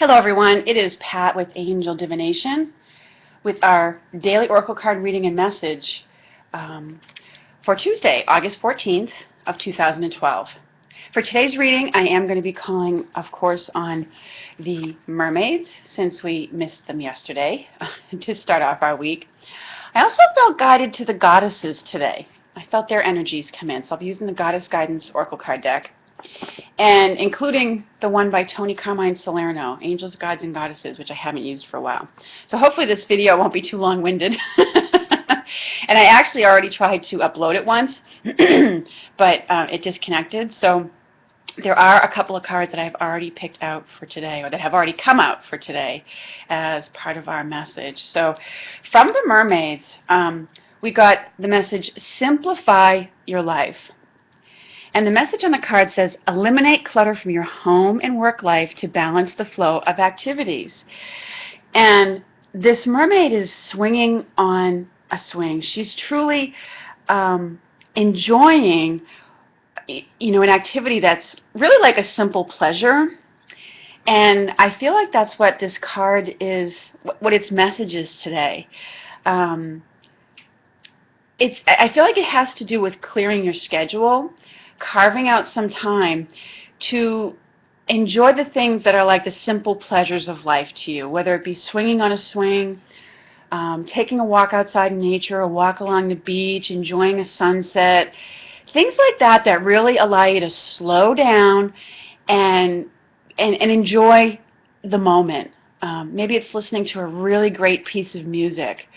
Hello everyone, it is Pat with Angel Divination with our daily oracle card reading and message for Tuesday, August 14th of 2012. For today's reading, I am going to be calling, of course, on the mermaids since we missed them yesterday to start off our week. I also felt guided to the goddesses today. I felt their energies come in, so I'll be using the Goddess Guidance Oracle card deck, and including the one by Tony Carmine Salerno, Angels, Gods, and Goddesses, which I haven't used for a while. So hopefully this video won't be too long-winded. And I actually already tried to upload it once, but it disconnected. So there are a couple of cards that I've already picked out for today, or that have already come out for today as part of our message. So from the mermaids, we got the message, simplify your life. And the message on the card says, eliminate clutter from your home and work life to balance the flow of activities. And this mermaid is swinging on a swing. She's truly enjoying, an activity that's really like a simple pleasure. And I feel like that's what this card is, what its message is today. I feel like it has to do with clearing your schedule, carving out some time to enjoy the things that are like the simple pleasures of life to you, whether it be swinging on a swing, taking a walk outside in nature, a walk along the beach, enjoying a sunset, things like that that really allow you to slow down and enjoy the moment. Maybe it's listening to a really great piece of music,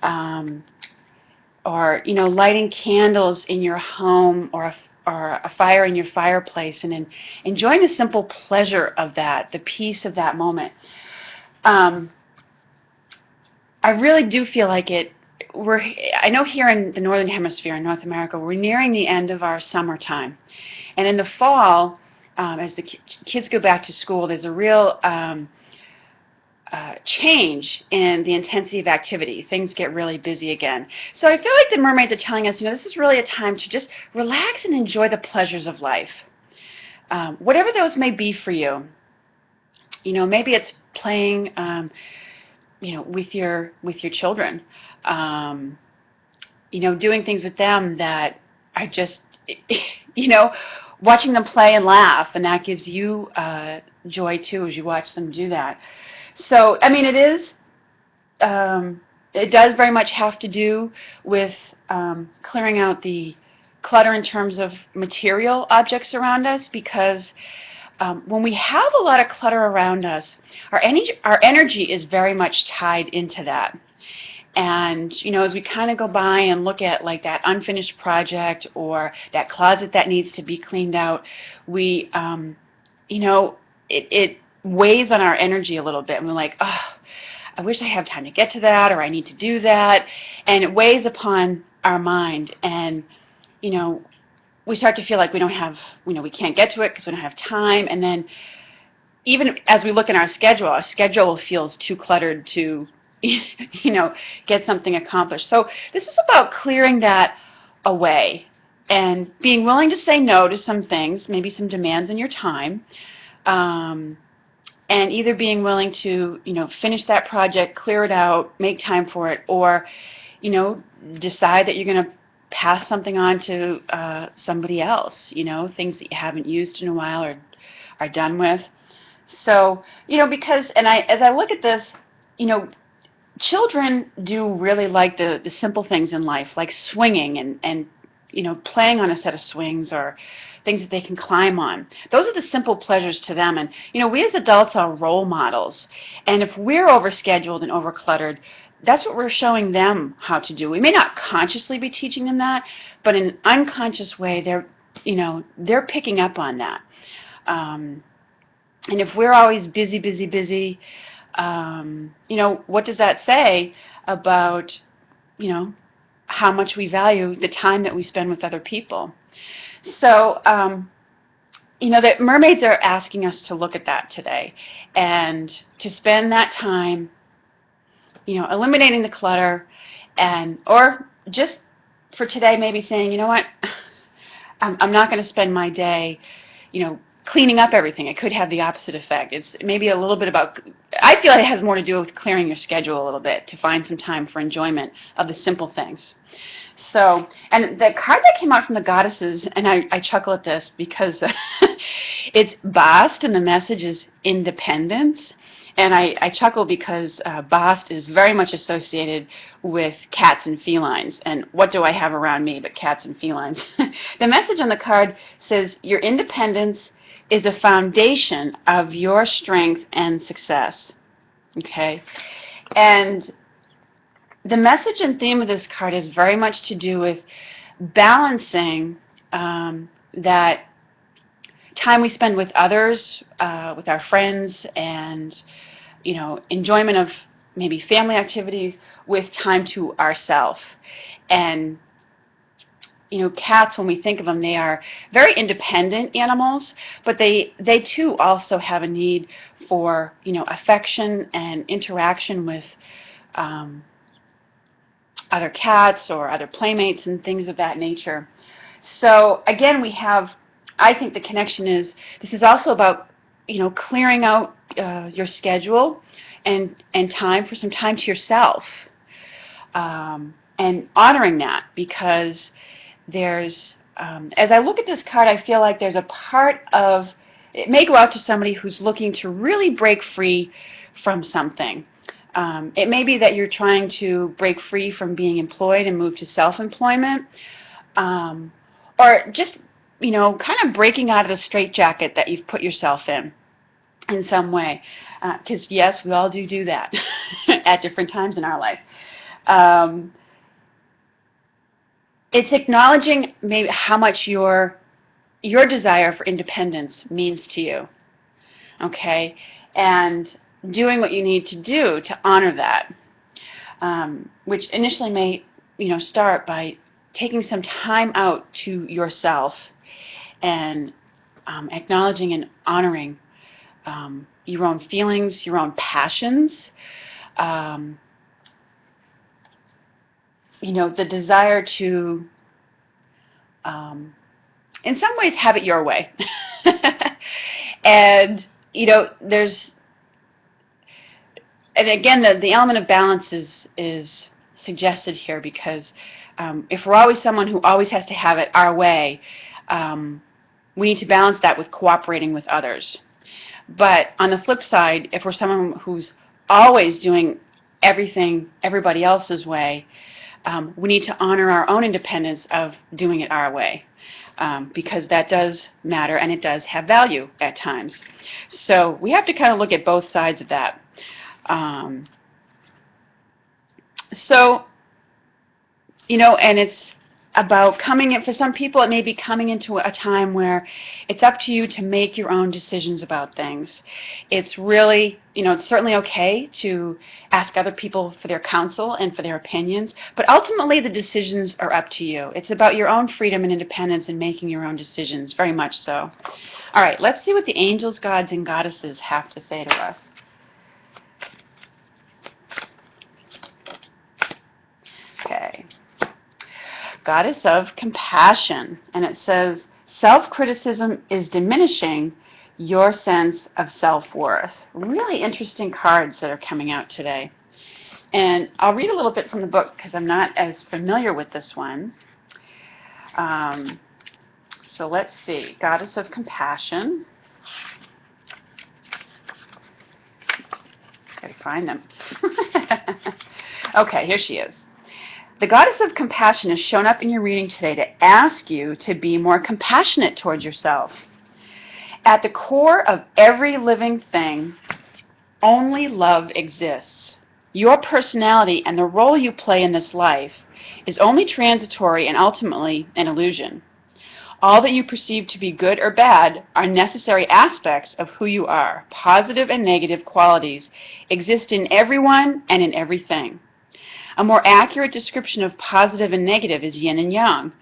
or lighting candles in your home, or a fire in your fireplace, and enjoying the simple pleasure of that, the peace of that moment. I really do feel like I know here in the Northern Hemisphere, in North America, we're nearing the end of our summertime. And in the fall, as the kids go back to school, there's a real change in the intensity of activity. Things get really busy again. So I feel like the mermaids are telling us, this is really a time to just relax and enjoy the pleasures of life. Whatever those may be for you. Maybe it's playing, with your children. Doing things with them that are just, watching them play and laugh, and that gives you joy too as you watch them do that. So, it does very much have to do with clearing out the clutter in terms of material objects around us, because when we have a lot of clutter around us, our energy is very much tied into that. And, as we kind of go by and look at like that unfinished project or that closet that needs to be cleaned out, we, it weighs on our energy a little bit, and we're like, oh, I wish I had time to get to that, or I need to do that, and it weighs upon our mind, and we start to feel like we don't have, we can't get to it because we don't have time. And then even as we look at our schedule feels too cluttered to get something accomplished. So this is about clearing that away and being willing to say no to some things, maybe some demands in your time, and either being willing to, finish that project, clear it out, make time for it, or, decide that you're going to pass something on to somebody else, things that you haven't used in a while or are done with. So, because, as I look at this, children do really like the simple things in life, like swinging and playing on a set of swings, or things that they can climb on. Those are the simple pleasures to them. And, we as adults are role models. And if we're overscheduled and overcluttered, that's what we're showing them how to do. We may not consciously be teaching them that, but in an unconscious way, they're picking up on that. And if we're always busy, what does that say about, how much we value the time that we spend with other people? So, the mermaids are asking us to look at that today and to spend that time, eliminating the clutter, or just for today maybe saying, I'm not going to spend my day, cleaning up everything. It could have the opposite effect. It's maybe a little bit about, I feel like it has more to do with clearing your schedule a little bit to find some time for enjoyment of the simple things. So, and the card that came out from the goddesses, and I chuckle at this because it's Bast, and the message is independence. And I chuckle because Bast is very much associated with cats and felines. And what do I have around me but cats and felines? The message on the card says, your independence is a foundation of your strength and success. Okay? And the message and theme of this card is very much to do with balancing that time we spend with others, with our friends, and enjoyment of maybe family activities with time to ourselves. And cats, when we think of them, they are very independent animals, but they too also have a need for affection and interaction with other cats or other playmates and things of that nature. So again, we have, I think the connection is, this is also about clearing out your schedule and time for some time to yourself, and honoring that, because there's as I look at this card, I feel like there's a part of it may go out to somebody who's looking to really break free from something. It may be that you're trying to break free from being employed and move to self-employment, or just kind of breaking out of the straitjacket that you've put yourself in some way. Because yes, we all do that at different times in our life. It's acknowledging maybe how much your desire for independence means to you. Okay, and doing what you need to do to honor that, which initially may start by taking some time out to yourself and acknowledging and honoring your own feelings, your own passions, the desire to, in some ways, have it your way. And, there's, and again, the element of balance is suggested here, because if we're always someone who always has to have it our way, we need to balance that with cooperating with others. But on the flip side, if we're someone who's always doing everything everybody else's way, we need to honor our own independence of doing it our way, because that does matter and it does have value at times. So we have to kind of look at both sides of that. And it's about coming in, for some people it may be coming into a time where it's up to you to make your own decisions about things. It's really, it's certainly okay to ask other people for their counsel and for their opinions, but ultimately the decisions are up to you. It's about your own freedom and independence and making your own decisions, very much so. All right, let's see what the angels, gods, and goddesses have to say to us. Okay. Goddess of compassion, and it says, self-criticism is diminishing your sense of self-worth. Really interesting cards that are coming out today. And I'll read a little bit from the book because I'm not as familiar with this one. So let's see. Goddess of compassion. Gotta find them. Okay, here she is. The goddess of compassion has shown up in your reading today to ask you to be more compassionate towards yourself. At the core of every living thing, only love exists. Your personality and the role you play in this life is only transitory and ultimately an illusion. All that you perceive to be good or bad are necessary aspects of who you are. Positive and negative qualities exist in everyone and in everything. A more accurate description of positive and negative is yin and yang,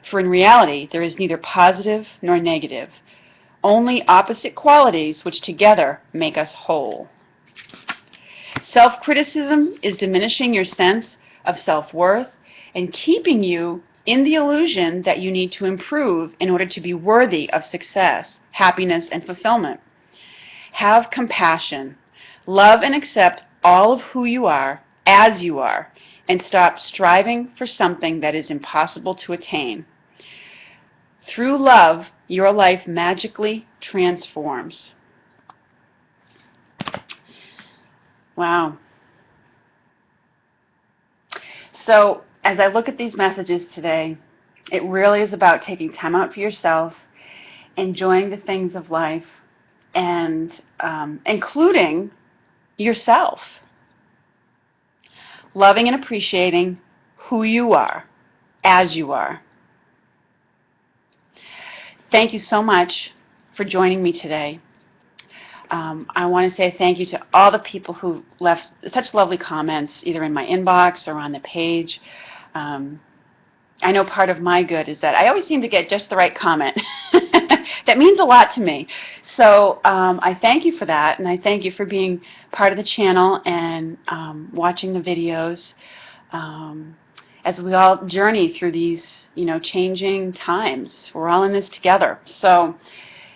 for in reality there is neither positive nor negative, only opposite qualities which together make us whole. Self-criticism is diminishing your sense of self-worth and keeping you in the illusion that you need to improve in order to be worthy of success, happiness, and fulfillment. Have compassion. Love and accept all of who you are as you are, and stop striving for something that is impossible to attain. Through love, your life magically transforms. Wow. So, as I look at these messages today, it really is about taking time out for yourself, enjoying the things of life, and including yourself. Loving and appreciating who you are, as you are. Thank you so much for joining me today. I want to say thank you to all the people who left such lovely comments, either in my inbox or on the page. I know part of my good is that I always seem to get just the right comment. That means a lot to me. So I thank you for that, and I thank you for being part of the channel and watching the videos as we all journey through these, changing times. We're all in this together. So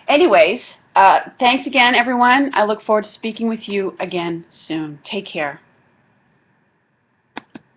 anyways, thanks again, everyone. I look forward to speaking with you again soon. Take care.